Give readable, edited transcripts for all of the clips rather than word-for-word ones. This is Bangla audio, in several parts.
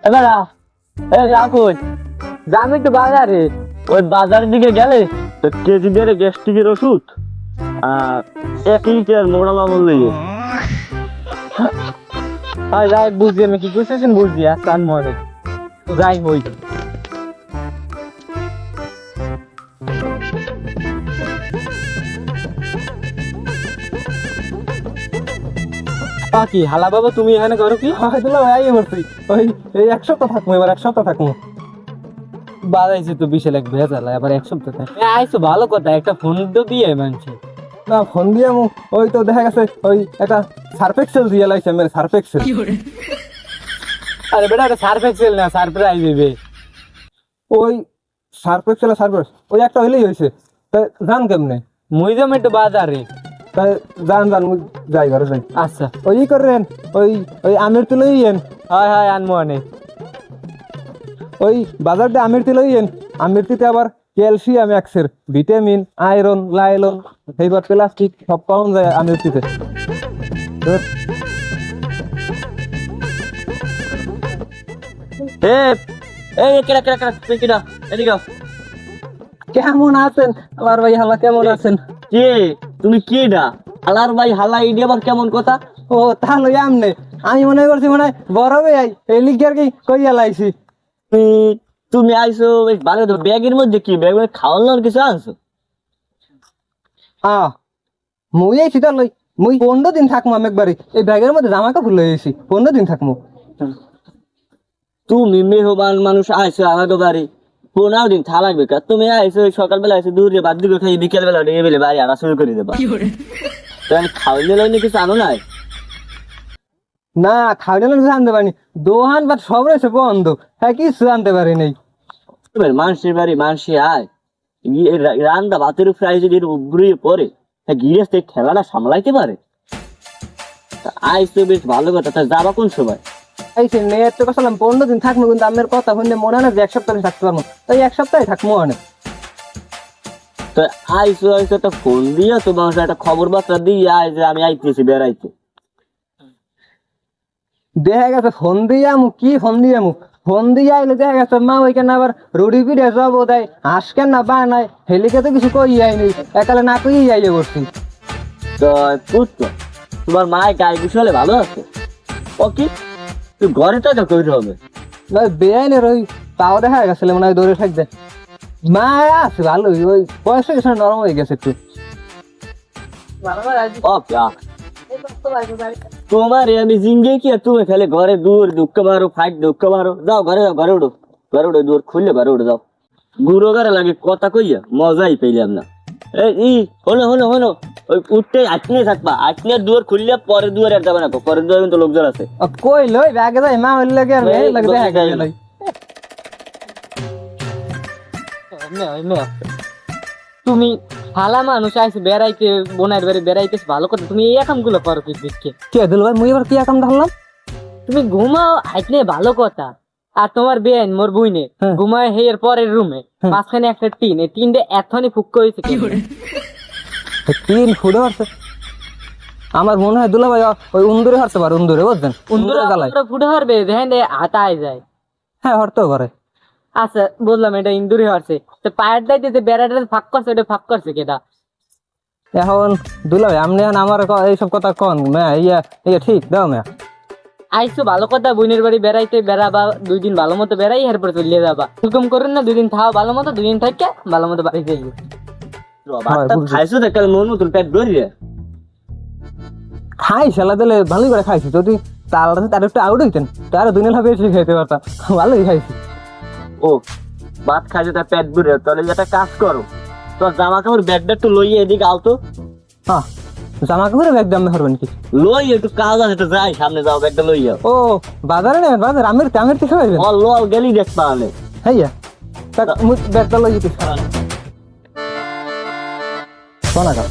এবার রাখুন যাবি তো বাজারে, ওই বাজারের দিকে গেলে তো কেজি ধরে গ্যাস্ট্রিকের ওষুধ আর 1 লিটার মোড়া লবণ নিয়ে যাই বুঝি আমি কি করতেছেন বুঝি আর চান মরে যাই হই কি হালা বাবা তুমি এখানে করো কি? ওই এই 1 সপ্তাহ থাকবো, এবার 1 সপ্তাহ থাকবো। বাজাইছে তো বিশাল এক ভেজাল আবার 1 সপ্তাহ আইসো ভালো কথা, একটা ফোন তো দিয়ে মানছে না ফোন দিয়ে ওই তো দেখা গেছে ওই একটা সার্ফ এক্সেল দিয়ে লাইছে মেরে, সার্ফ এক্সেল। আরে বেটা এটা সার্ফ এক্সেল না সারপ্রাইজ দিবে। ওই সার্ফ এক্সেল ওই একটা হইলেই হয়েছে। তাই জান কেমনে? মুই যাম একটু বাজারে। তাই জান মুই যাই ঘরে যাই। আচ্ছা ওই করেন ওই ওই আমের তুলো ইয়েন। হয় আনমো অনেক ওই বাজার দিয়ে আমের তুলো ইয়েন। আমের তিতে আবার ক্যালসিয়াম এক্সের ভিটামিন আয়রন লাইলন এইবার প্লাস্টিক সব পাওয়া যায় আমের তিতে। কেমন আছেন আমার ভাই হালা, কেমন আছেন? কে তুমি কি ডা হালার ভাই হালা ইডি আবার কেমন কথা? ও তাহলে আমনে আমি মনে করছি মনে হয় বড় ভাই এই লিগের কি কইয়া লাইছি। তুমি আইছো বেশ ভালো তো, ব্যাগের মধ্যে কি ব্যাগ খাওয়ানোর কিছু আনছো? মুই এই শীতাল লই মুই 15 দিন থাকবো আমি একবারে এই ব্যাগের মধ্যে জামা কাপড় লই এসি 15 দিন থাকবো। তুমি মেহমান মানুষ আইছো আমাকে বাড়ি 15 দিন থা লাগবে কা? তুমি আইছো সকালবেলা আইছো দূরে বাদ দিকে খাই বিকেল বেলা ডেকে বেলে বাড়ি আনা শুরু করে দেবা। তুমি খাওয়াইলে লইনি কিছু আনো নাই? না খাওয়াইলে কিছু আনতে পারিনি, দোহান বা সব রয়েছে বন্ধ, হ্যাঁ কিছু আনতে পারি নাই। মানুষের বাড়ি মানুষে আয় রান্না ভাতের ফ্রাই যদি ঘুরিয়ে পরে গিরেস খেলাটা সামলাইতে পারে। আইসো বেশ ভালো কথা, তা যাবা কোন সময়? এই সে মেয়ের তো কথা 15 দিন থাকবো, কিন্তু আমার কথা শুনলে মনে হয় না যে 1 সপ্তাহ থাকতে পারবো, তাই 1 সপ্তাহে থাকবো অনেক। তো আইসো তো ফোন দিয়ে তোমার একটা খবর বার্তা দিয়ে আয় যে আমি আইতেছি বেড়াইতে। দেখা গেছে ফোন দিয়ে আমু কি ফোন দিয়ে আমু, ফোন দিয়ে আইলে দেখা গেছে মা ওইখানে আবার রুটি পিঠে জব দেয় হাসকেন না বা নাই হেলিকে তো কিছু কই যায়নি, একালে না কই যাইয়ে বসছি। তো বুঝতো তোমার মায়ের গায়ে বিষয়ে ভালো আছে? ও কি তুই ঘরে তো কইতে হবে বেআইনের ওই তাও দেখা গেছিল মনে হয় দৌড়ে থাকবে। মা আছে ভালোই, ওই বয়স হয়ে গেছে নরম হয়ে গেছে একটু। তোমার আমি জিঙ্গে কি তুমি খালি ঘরে দূর দুঃখ মারো ফাইট দুঃখ মারো, যাও ঘরে যাও, ঘরে উঠো দূর খুললে ঘরে উঠে যাও। গুঁড়ো গাড়ে লাগে কথা কইয়া মজাই পেলাম না। এই হলো ওই উঠতে আটনে থাকবা, আটনে দুয়ার খুললে পরে দুয়ার আর যাবে না, পরের দুয়ার কিন্তু লোকজন আছে। কই লই ব্যাগে যাই মা হইলে লাগে আর এই লাগে দেখা গেল। তুমি হালা মানুষ আইছে বেড়াইতে বোনের বাড়ি বেড়াইতে ভালো কথা, তুমি এই কাম গুলো করো কি দেখে? কে দিল ভাই মুই এবার কি কাম ধরলাম? তুমি ঘুমাও হাইটনে ভালো কথা, আর তোমার বেন মোর বুইনে ঘুমায় হেয়ের পরের রুমে মাঝখানে একটা টিন, এই টিনটা এথনি ফুক করেছে। 3 ফুট হচ্ছে আমার মনে হয় দুলা ভাই ওই উন্দুরে হরতে পারে, উন্দুরে বুঝছেন, উন্দুরে জ্বালায় ফুটে হরবে দেখেন হাতায় যায়। হ্যাঁ হরতেও পারে। আচ্ছা বললাম এটা ইন্দুরে হরছে, তো পায়ের দাইতে যে বেড়াটা ফাঁক করছে ওটা ফাঁক করছে কেটা? এখন দুলা ভাই আপনি আমার এইসব কথা কন ইয়া ঠিক দাও মেয়া। আইসো ভালো কথা, বোনের বাড়ি বেড়াইতে বেড়াবা 2 দিন ভালো মতো বেড়াই এরপরে চলিয়ে যাবা, হুকুম করেন না 2 দিন থাও ভালো মতো, 2 দিন থাকে ভালো মতো বাড়িতে যাইও। খাইছো দেখাল মন মতো পেট ধরিয়ে খাই শালা দিলে ভালোই করে খাইছি, যদি তালটা তার একটু আউট হইতেন তার 2 দিন হবে এসে খাইতে পারতাম, ভালোই খাইছি। ও ভাত খাইছো তার পেট ভরে, তাহলে একটা কাজ করো, তোর জামা কাপড় ব্যাগটা একটু লইয়ে এদিকে আও তো। হ্যাঁ জামা কাপড়ে ব্যাগ দাম হরবেন কি? লই একটু কাজ আছে তো, যাই সামনে যাও ব্যাগটা লইয়া। ও বাজারে নেবেন? বাজার আমের থেকে খাইবেন? ও লল গেলি দেখবা আনে। হ্যাঁ তা মুই ব্যাগটা লই যেতে শোনা কা।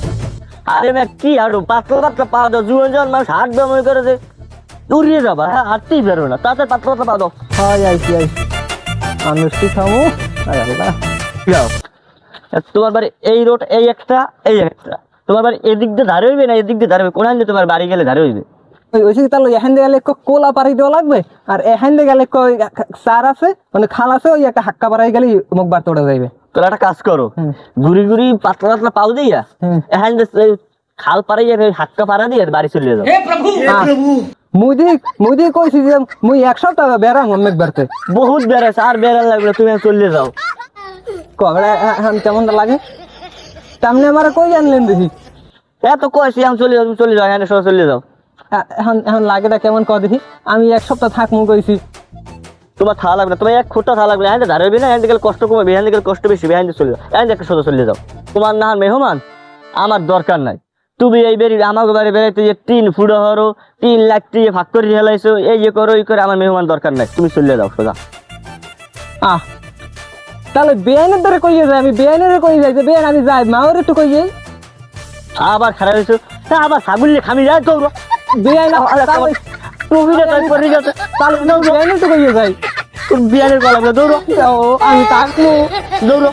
আরে ম্যাক কি হাঁটো পাতলা পা দাও, জুয়ান জুয়ান মানুষ হাঁটবে মনে করে যে দৌড়িয়ে যাবা, হ্যাঁ হাঁটতেই বেরো না, তাতে পাতলা পা দাও। হয় আইছি আমি খামো। যাও তোমার বাড়ি এই রোড এই একটা তোমার বাড়ি এদিক দিয়ে ধারে হইবে না এদিক দিয়ে ধারে হইবে? কোন আনলে তোমার বাড়ি গেলে ধারে হইবে? ওই তাহলে এখান দিয়ে গেলে কোলা পাড়ি দেওয়া লাগবে, আর এখান দিয়ে গেলে চার আছে মানে খাল আছে, ওই একটা হাক্কা পাড়াই গেলে মুখ বার তোড়া যাইবে। তোরা একটা কাজ করো, ঘুরি ঘুরি পাতলা পাতলা পাও দিয়া এখান খাল পাড়াই হাক্কা পাড়া দিয়ে বাড়ি চলে যাও। মুদি কইছি যে মুই এক সপ্তাহ বেড়াম অনেক বেড়তে, বহুত বেড়াছে, আর বেড়া লাগবে তুমি চলে যাও। কবে এখন কেমনটা লাগে তেমনি আমার কই আনলেন দেখি। এত কয়েছি আমি চলে যাও, তুমি চলে যাও, এখানে সব চলে যাও। এখন এখন লাগেটা কেমন ক দেখি, আমি এক সপ্তাহ থাকমু কইছি। তোমার থা লাগবে না, তোমার এক খুঁটা থা লাগবে না, এখানে দাঁড়াবে না, এখান থেকে কষ্ট কমবে, এখান থেকে কষ্ট বেশি, এখান থেকে চলে যাও, এখান থেকে সোজা চলে যাও। তোমার না মেহমান আমার দরকার নাই। তুমি এই বেরি আমাকে বাড়ি বেড়াইতে যে 3 ফুটো হরো 3 লাখ টাকা ভাগ করে হেলাইছো, এই যে করো এই করে, আমার মেহমান দরকার নাই, তুমি চলে যাও সোজা। তাহলে বেআইনের দ্বারা কইয়ে যায়, আমি বেআইনের কই যাই যে বেআইন আমি যাই মাওর একটু কই যাই। আবার খারাপ হয়েছো, আবার ছাগল খামি যায় তো বেআইন তুমি করে গেছে, তাহলে বেআইনের তো কইয়ে যাই, বিয়ানের গলা দৌড়ো, আমি থাকবো দৌড়ো।